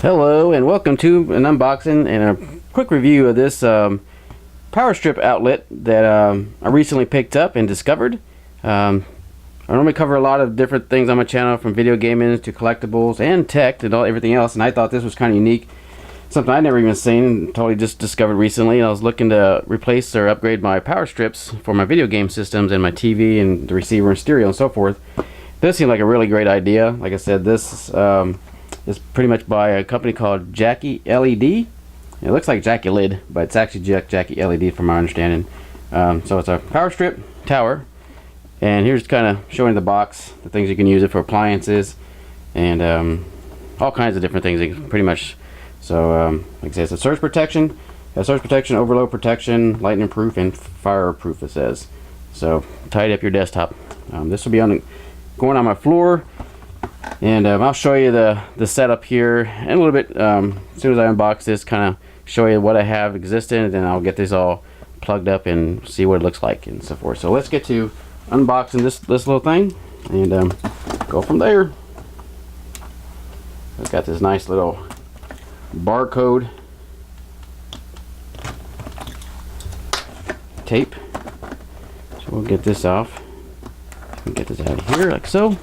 Hello and welcome to an unboxing and a quick review of this power strip outlet that I recently picked up and discovered. I normally cover a lot of different things on my channel, from video gaming to collectibles and tech and everything else, and I thought this was kind of unique, something I'd never even seen, totally just discovered recently. I was looking to replace or upgrade my power strips for my video game systems and my TV and the receiver and stereo and so forth. This seemed like a really great idea. Like I said, this is pretty much by a company called Jackyled. It looks like Jackyled, but it's actually Jackyled from my understanding. So it's a power strip tower, and here's kind of showing the box, the things you can use it for, appliances, and all kinds of different things. Pretty much. So like I said, it's a surge protection, overload protection, lightning proof, and fire proof. It says. So tidy up your desktop. This will be going on my floor. And I'll show you the setup here in a little bit as soon as I unbox this, kind of show you what I have existing, and then I'll get this all plugged up and see what it looks like and so forth. So let's get to unboxing this little thing and go from there. It's got this nice little barcode tape. So we'll get this off. We'll get this out of here like so.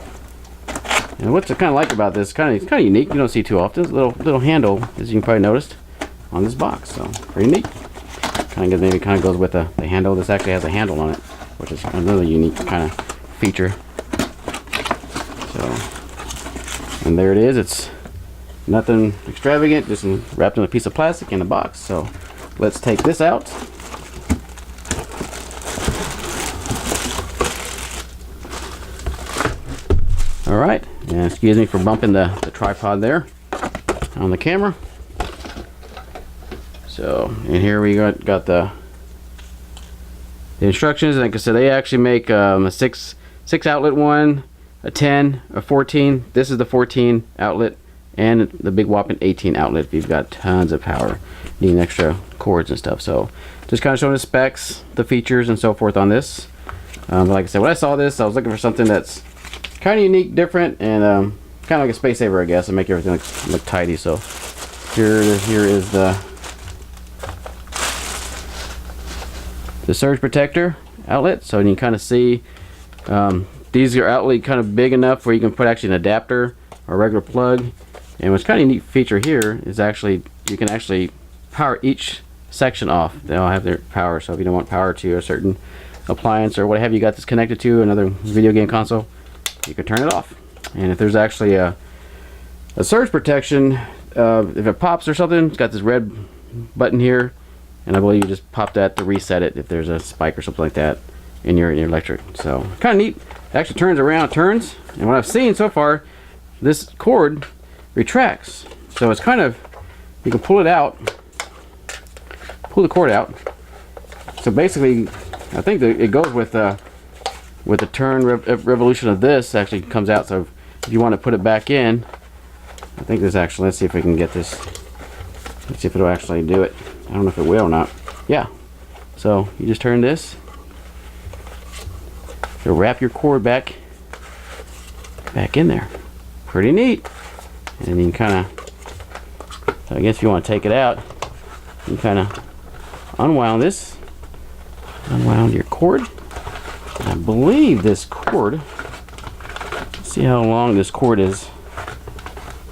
And what's I kind of like about this, it's kind of unique. You don't see too often. This little handle, as you can probably noticed, on this box. So pretty neat. Maybe kind of goes with the handle. This actually has a handle on it, which is another unique kind of feature. So, and there it is. It's nothing extravagant, just wrapped in a piece of plastic in a box. So let's take this out. All right. And excuse me for bumping the tripod there on the camera. So, and here we got the instructions. Like I said, they actually make a six outlet one, a 10, a 14. This is the 14 outlet, and the big whopping 18 outlet if you've got tons of power, needing extra cords and stuff. So just kind of showing the specs, the features, and so forth on this. But like I said, when I saw this, I was looking for something that's kind of unique, different, and kind of like a space saver, I guess, and make everything look tidy. So here is the surge protector outlet. So you can kind of see these are outlet kind of big enough where you can put actually an adapter or a regular plug. And what's kind of a neat feature here is actually you can actually power each section off. They all have their power. So if you don't want power to a certain appliance or what have you got this connected to, another video game console, you can turn it off. And if there's actually a surge protection, if it pops or something, it's got this red button here, and I believe you just pop that to reset it if there's a spike or something like that in your electric. So kind of neat. It actually turns around, and what I've seen so far, this cord retracts. So it's kind of, you can pull it out, pull the cord out. So basically, I think that it goes with the turn revolution of this actually comes out. So if you want to put it back in, I think this actually, let's see if we can get this, let's see if it'll actually do it. I don't know if it will or not. Yeah, so you just turn this, you'll wrap your cord back in there. Pretty neat. And you can kind of, so I guess if you want to take it out, you kind of unwound your cord. I believe this cord, let's see how long this cord is.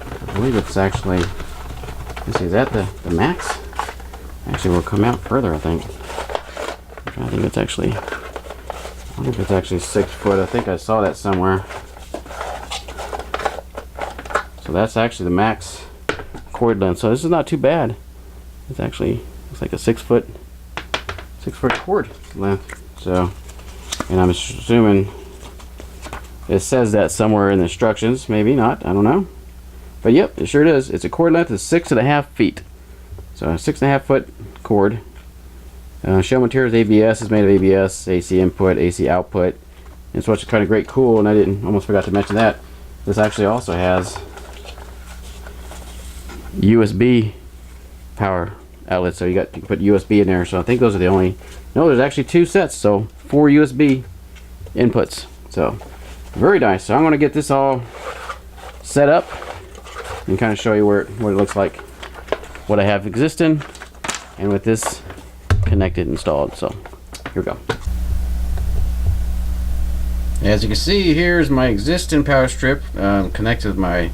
I believe it's actually, let's see, is that the max? Actually, will come out further, I think. I think it's actually, I wonder if it's actually 6 foot. I think I saw that somewhere. So that's actually the max cord length. So this is not too bad. It's actually, it's like a 6 foot cord length. So, and I'm assuming it says that somewhere in the instructions. Maybe not, I don't know. But yep, it sure does. It's a cord length of 6.5 feet. So a 6.5 foot cord. Shell materials, ABS is made of ABS, AC input, AC output. And so it's kind of great, cool, and I almost forgot to mention that. This actually also has USB power outlets, so you can put USB in there. So I think those are the only, no, there's actually 2 sets, so 4 USB inputs. So very nice. So I'm going to get this all set up and kind of show you what it looks like, what I have existing, and with this connected installed. So here we go. As you can see, here's my existing power strip connected with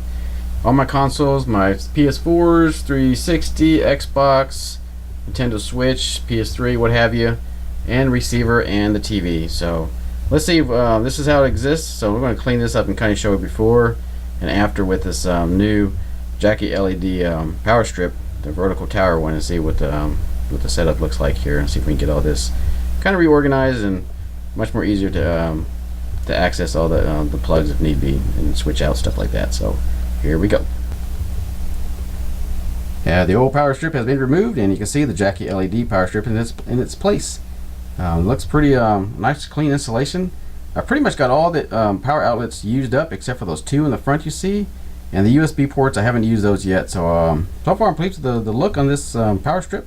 all my consoles, my PS4s, 360, Xbox, Nintendo Switch, PS3, what have you, and receiver and the TV. So let's see if this is how it exists. So we're going to clean this up and kind of show you before and after with this new Jackyled LED power strip, the vertical tower one, and see what the setup looks like here, and see if we can get all this kind of reorganized and much more easier to access all the plugs if need be, and switch out stuff like that. So here we go. Yeah, the old power strip has been removed, and you can see the Jackyled LED power strip in its place. Looks pretty nice, clean installation. I pretty much got all the power outlets used up except for those two in the front you see, and the USB ports. I haven't used those yet. So so far I'm pleased with the look on this power strip.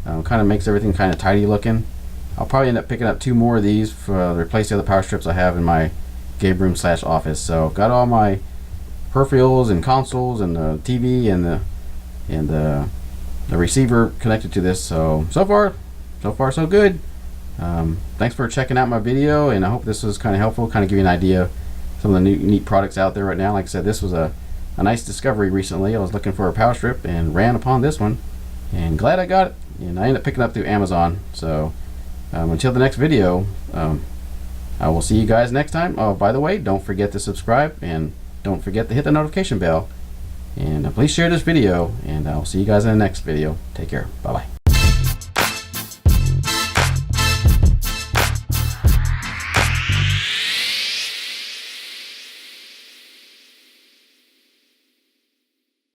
Kind of makes everything kind of tidy looking. I'll probably end up picking up 2 more of these to replace the other power strips I have in my game room / office. So got all my peripherals and consoles and the TV and the receiver connected to this. So far so good. Thanks for checking out my video, and I hope this was kind of helpful, kind of give you an idea of some of the neat products out there right now. Like I said, this was a nice discovery recently. I was looking for a power strip and ran upon this one, and glad I got it. And I ended up picking it up through Amazon. So until the next video, I will see you guys next time. Oh, by the way, don't forget to subscribe, and don't forget to hit the notification bell, and please share this video, and I'll see you guys in the next video. Take care. Bye bye.